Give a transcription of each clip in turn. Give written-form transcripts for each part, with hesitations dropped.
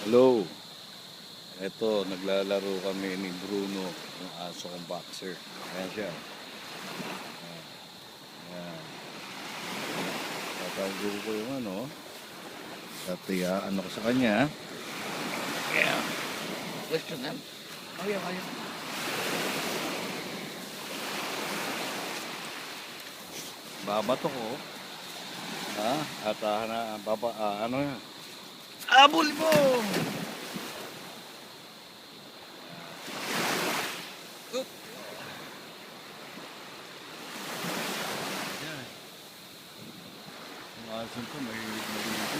Hello. Eto, naglalaro kami ni Bruno, yung aso kong boxer. Ayan siya. Ayan. Tatago ko yung ano ko sa kanya. Ayan. Question yan. Ayaw. Babato ko. Ha? At ano yan? Abol mo! Oop. Ayan. Yung aso ko may dito.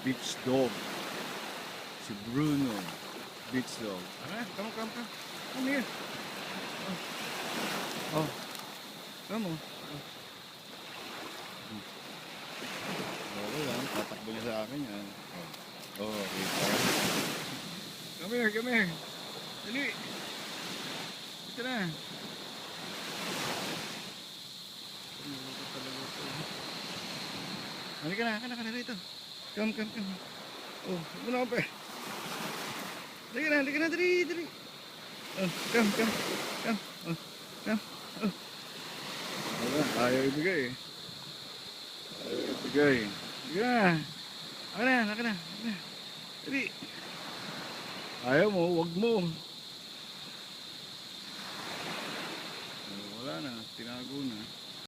Beach dog. Si Bruno. Beach dog. Come. Come here. Oh. Come on. Okay lang. Tatakbo niya sa akin yan. Okay. Come here. Dali. Dito na. Halika na rito. Come. Oh, muna ka pa. Halika na, dali. Oh, come. Oh, come. Oh. Ayaw ibigay eh. Halika na. Dali. Ayaw mo, wag mo. Wala na, tinago na.